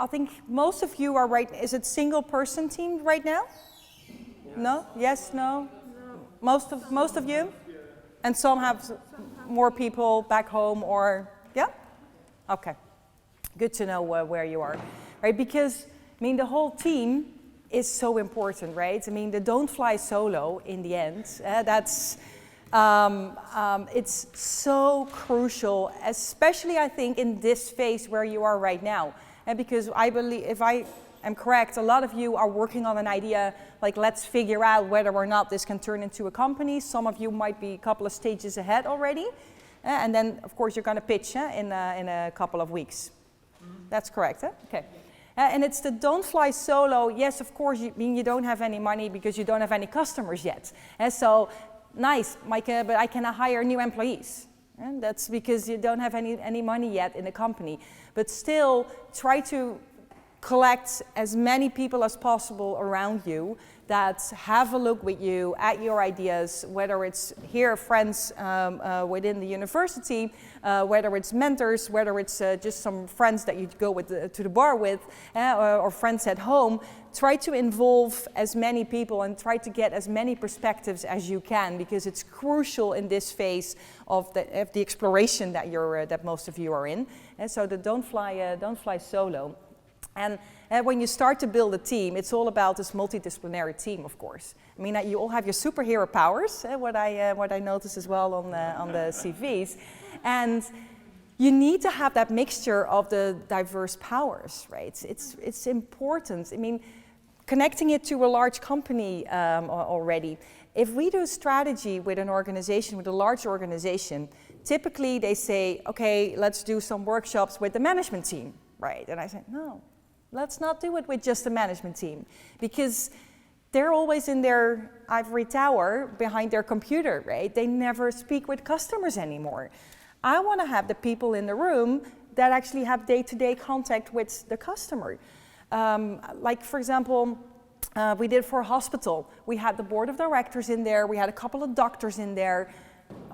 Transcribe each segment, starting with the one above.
I think most of you are is it single person team right now? Yeah. No? Yes, no? Most of you? And some have more people back home or, yeah? Okay, good to know where you are, right? Because, I mean, the whole team is so important, right? I mean, the don't fly solo in the end, it's so crucial, especially I think in this phase where you are right now. And because I believe, if I am correct, a lot of you are working on an idea, like let's figure out whether or not this can turn into a company. Some of you might be a couple of stages ahead already. And then, of course, you're going to pitch in a couple of weeks. Mm-hmm. That's correct, huh? Okay. And it's the don't fly solo. Yes, of course, you don't have any money because you don't have any customers yet. And so, nice, Maaike, but I cannot hire new employees. And that's because you don't have any money yet in the company. But still, try to collect as many people as possible around you that have a look with you at your ideas, whether it's here friends within the university, whether it's mentors, whether it's just some friends that you go to the bar with, or friends at home. Try to involve as many people and try to get as many perspectives as you can, because it's crucial in this phase of the exploration that most of you are in. And so the don't fly solo. And when you start to build a team, it's all about this multidisciplinary team, of course. I mean, you all have your superhero powers, what I noticed as well on the CVs. And you need to have that mixture of the diverse powers, right? It's important. I mean, connecting it to a large company already. If we do strategy with an organization, with a large organization, typically they say, okay, let's do some workshops with the management team, right? And I say, no. Let's not do it with just the management team, because they're always in their ivory tower behind their computer, right? They never speak with customers anymore. I want to have the people in the room that actually have day-to-day contact with the customer. Like, for example, we did for a hospital. We had the board of directors in there. We had a couple of doctors in there,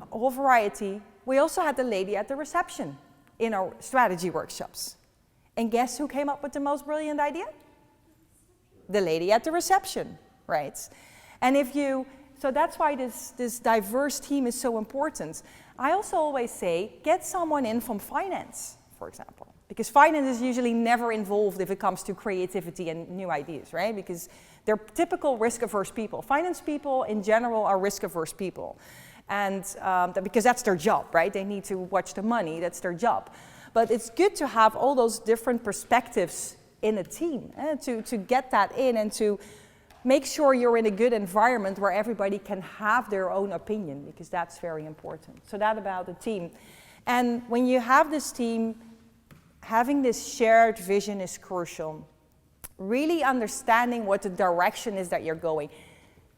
a whole variety. We also had the lady at the reception in our strategy workshops. And guess who came up with the most brilliant idea? The lady at the reception, right? And so that's why this diverse team is so important. I also always say, get someone in from finance, for example, because finance is usually never involved if it comes to creativity and new ideas, right? Because they're typical risk-averse people. Finance people in general are risk-averse people. And because that's their job, right? They need to watch the money, that's their job. But it's good to have all those different perspectives in a team, to get that in and to make sure you're in a good environment where everybody can have their own opinion, because that's very important. So that about the team. And when you have this team, having this shared vision is crucial. Really understanding what the direction is that you're going.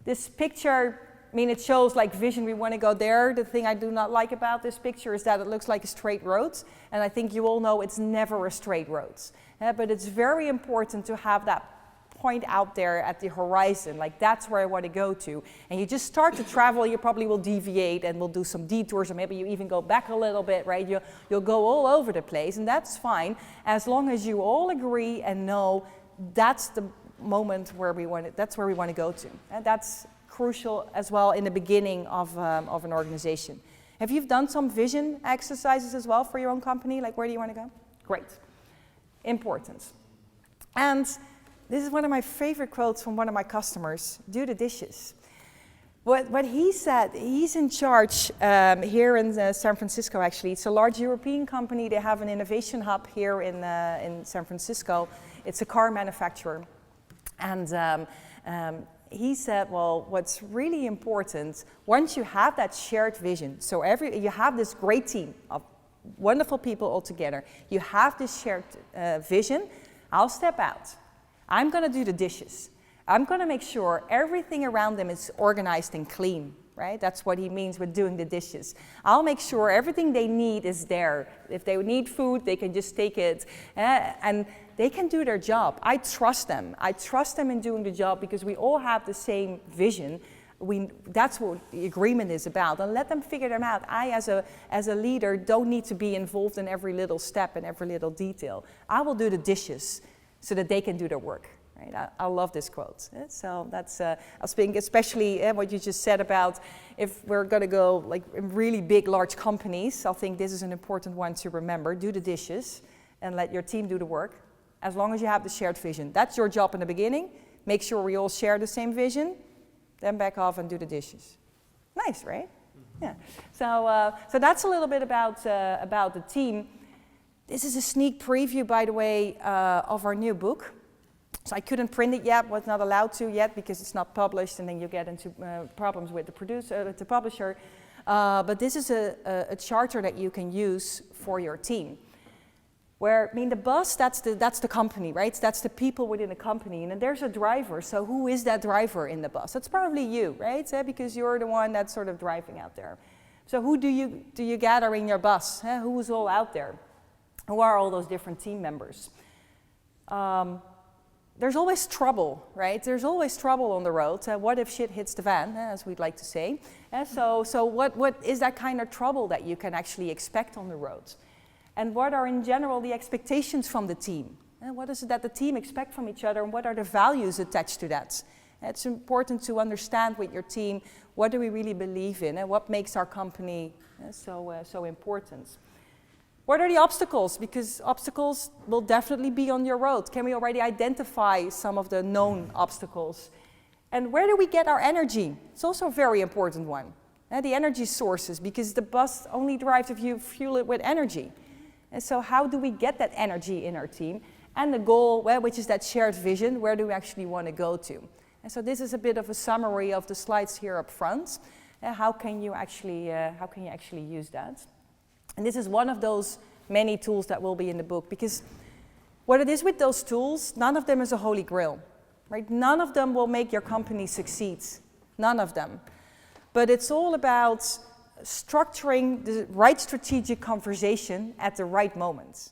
This picture, I mean, it shows like vision, we want to go there. The thing I do not like about this picture is that it looks like a straight road. And I think you all know it's never a straight road. But it's very important to have that point out there at the horizon, like that's where I want to go to. And you just start to travel, you probably will deviate and will do some detours, or maybe you even go back a little bit, right? You'll go all over the place, and that's fine, as long as you all agree and know that's the moment where that's where we want to go to. And that's crucial as well in the beginning of an organization. Have you done some vision exercises as well for your own company? Like, where do you want to go? Great. Important. And this is one of my favorite quotes from one of my customers: do the dishes. What he said, he's in charge here in San Francisco, actually. It's a large European company. They have an innovation hub here in San Francisco. It's a car manufacturer. And he said, well, what's really important, once you have that shared vision, so you have this great team of wonderful people all together, you have this shared vision, I'll step out. I'm going to do the dishes. I'm going to make sure everything around them is organized and clean, right? That's what he means with doing the dishes. I'll make sure everything they need is there. If they need food, they can just take it. And they can do their job. I trust them. I trust them in doing the job because we all have the same vision. That's what the agreement is about. And let them figure them out. I, as a leader, don't need to be involved in every little step and every little detail. I will do the dishes. so that they can do their work. Right? I love this quote. So that's, I was thinking especially what you just said about if we're going to go like in really big, large companies, I think this is an important one to remember. Do the dishes and let your team do the work, as long as you have the shared vision. That's your job in the beginning. Make sure we all share the same vision, then back off and do the dishes. Nice, right? Yeah. So that's a little bit about the team. This is a sneak preview, by the way, of our new book. So I couldn't print it yet, was not allowed to yet because it's not published, and then you get into problems with the publisher. But this is a charter that you can use for your team. Where, I mean, the boss, that's the company, right? That's the people within the company, and then there's a driver. So who is that driver in the bus? That's probably you, right? Because you're the one that's sort of driving out there. So who do you gather in your bus? Who's all out there? Who are all those different team members? There's always trouble, right? There's always trouble on the road. What if shit hits the fan, as we'd like to say? So what is that kind of trouble that you can actually expect on the road? And what are in general the expectations from the team? What is it that the team expect from each other, and what are the values attached to that? It's important to understand with your team, what do we really believe in, and what makes our company so important? What are the obstacles? Because obstacles will definitely be on your road. Can we already identify some of the known obstacles? And where do we get our energy? It's also a very important one. The energy sources, because the bus only drives if you fuel it with energy. And so how do we get that energy in our team? And the goal, which is that shared vision, where do we actually want to go to? And so this is a bit of a summary of the slides here up front. How can you actually use that? And this is one of those many tools that will be in the book, because what it is with those tools, none of them is a holy grail, right? None of them will make your company succeed, none of them. But it's all about structuring the right strategic conversation at the right moments.